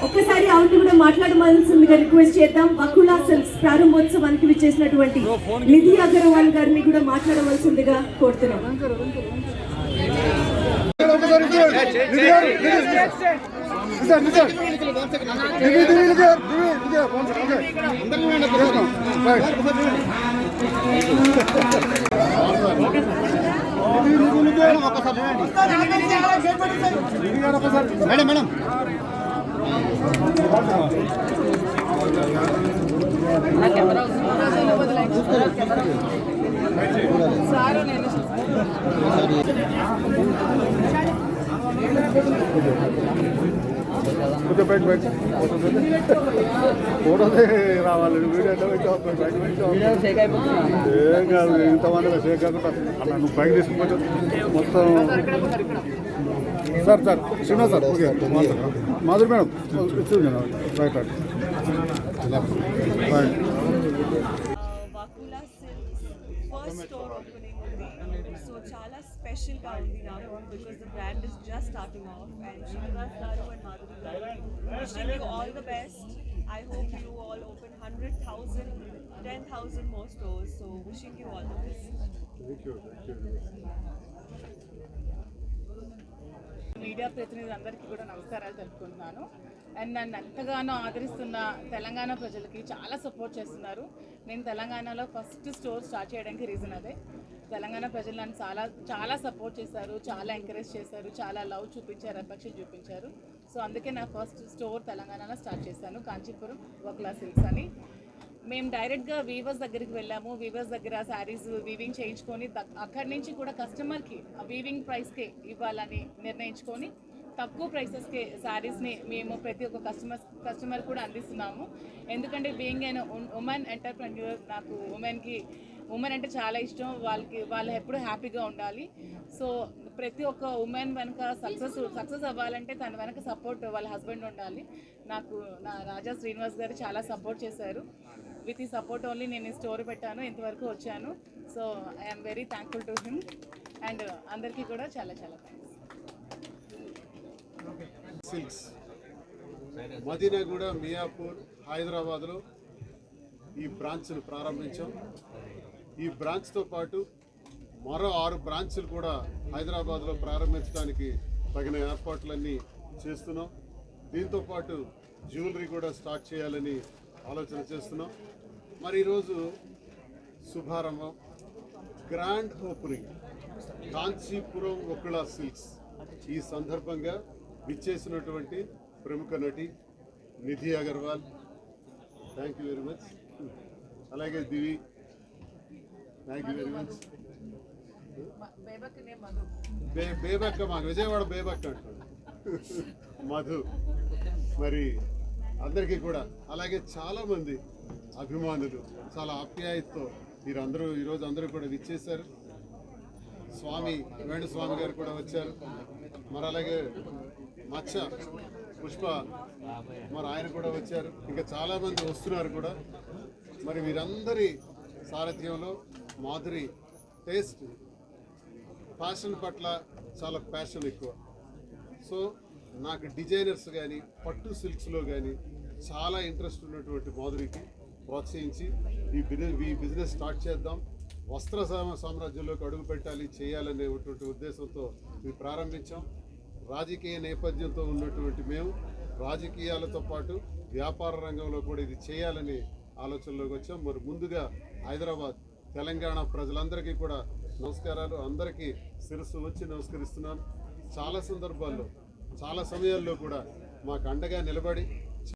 ఒక్కసారి ఆవిడ కూడా మాట్లాడవలసిందిగా రిక్వెస్ట్ చేద్దాం. వకులా సిల్క్స్ ప్రారంభోత్సవానికి విచ్చేసినటువంటి నిధి అగర్వాల్ గారిని కూడా మాట్లాడవలసిందిగా కోరుతున్నాం. మేడం మేడం కొంచెం బయట బయట ఫోటోదే రావాలి. వీడియో ఏం కాదు, ఇంతమంది షేక్ కాకుండా అలా నువ్వు బైక్ తీసుకుపోతే మొత్తం. Sir sir Srinivas sir okay Madhuri madam చూడండి right right. Vakula silks first store opening ఉంది. సో చాలా స్పెషల్గా ఉంది నాకు, because the brand is just starting off. And Srinivas garu and Madhuri garu, wishing you all the best. I hope you all open 100,000, 10,000 more stores. So wishing you all the best. Thank you. Media ప్రతినిధులందరికీ కూడా నమస్కారాలు తెలుపుకుంటున్నాను. And నన్ను ఎంతగానో ఆదరిస్తున్న తెలంగాణ ప్రజలకి చాలా support చేస్తున్నారు. నేను తెలంగాణలో ఫస్ట్ స్టోర్ స్టార్ట్ చేయడానికి రీజన్ అదే. తెలంగాణ ప్రజలు నన్ను చాలా సపోర్ట్ చేశారు, చాలా ఎంకరేజ్ చేశారు, చాలా లవ్ చూపించారు, ఎఫెక్షన్ చూపించారు. సో అందుకే నా ఫస్ట్ స్టోర్ తెలంగాణలో స్టార్ట్ చేశాను, కాంచీపురం వకులా సిల్క్స్ అని. మేము డైరెక్ట్గా వీవర్స్ దగ్గరికి వెళ్ళాము. వీవర్స్ దగ్గర శారీస్ వీవింగ్ చేయించుకొని అక్కడి నుంచి కూడా కస్టమర్కి వీవింగ్ ప్రైస్కే ఇవ్వాలని నిర్ణయించుకొని తక్కువ ప్రైసెస్కే శారీస్ని మేము ప్రతి ఒక్క కస్టమర్ కూడా అందిస్తున్నాము. ఎందుకంటే బీయింగ్ అయిన ఉమెన్ ఎంటర్ప్రెన్యూర్, నాకు ఉమెన్ అంటే చాలా ఇష్టం. వాళ్ళు ఎప్పుడూ హ్యాపీగా ఉండాలి. సో ప్రతి ఒక్క ఉమెన్ వెనక సక్సెస్ అవ్వాలంటే తన వెనక సపోర్ట్ వాళ్ళ హస్బెండ్ ఉండాలి. నాకు నా రాజా శ్రీనివాస్ గారు చాలా సపోర్ట్ చేశారు. విత్ ఈ సపోర్ట్ ఓన్లీ నేను ఈ స్టోర్ పెట్టాను, ఇంతవరకు వచ్చాను. So I'm very thankful to him. And అందరికీ కూడా చాలా థ్యాంక్స్. సిల్క్స్ మదీనాగూడ, మియాపూర్, హైదరాబాద్లో ఈ బ్రాంచ్ను ప్రారంభించాం. ఈ బ్రాంచ్తో పాటు మరో 6 బ్రాంచ్లు కూడా హైదరాబాద్లో ప్రారంభించడానికి తగిన ఏర్పాట్లన్నీ చేస్తున్నాం. దీంతోపాటు జ్యువెలరీ కూడా స్టార్ట్ చేయాలని ఆలోచన చేస్తున్నాం. మరి ఈరోజు శుభారంభం, grand opening Kanchipuram Vakula silks. ఈ సందర్భంగా విచ్చేసినటువంటి ప్రముఖ నటి Nidhi Agarwal, thank you very much. అలాగే Divi, thank you very much. Bebakka, మాకు విజయవాడ బేబక్క అంటాడు మధు. మరి అందరికీ కూడా, అలాగే చాలామంది అభిమానులు చాలా ఆప్యాయతతో మీరందరూ ఈరోజు అందరూ కూడా విచ్చేశారు. వేణుస్వామి గారు కూడా వచ్చారు. మరి అలాగే మచ్చ పుష్ప, మరి ఆయన కూడా వచ్చారు. ఇంకా చాలామంది వస్తున్నారు కూడా. మరి వీరందరి సారథ్యంలో మాధురి టేస్ట్, ఫ్యాషన్ పట్ల చాలా ప్యాషన్ ఎక్కువ. సో నాకు డిజైనర్స్ కానీ పట్టు సిల్క్స్లో కానీ చాలా ఇంట్రెస్ట్ ఉన్నటువంటి మాధురికి ప్రోత్సహించి ఈ బిజినెస్ స్టార్ట్ చేద్దాం, వస్త్ర సామ్రాజ్యంలోకి అడుగు పెట్టాలి, చేయాలనేటువంటి ఉద్దేశంతో ఇది ప్రారంభించాం. రాజకీయ నేపథ్యంతో ఉన్నటువంటి మేము రాజకీయాలతో పాటు వ్యాపార రంగంలో కూడా ఇది చేయాలని ఆలోచనలోకి వచ్చాం. మరి ముందుగా హైదరాబాద్, తెలంగాణ ప్రజలందరికీ కూడా నమస్కారాలు. అందరికీ శిరస్సు వచ్చి నమస్కరిస్తున్నాను. చాలా సందర్భాల్లో, చాలా సమయాల్లో కూడా మాకు అండగా నిలబడి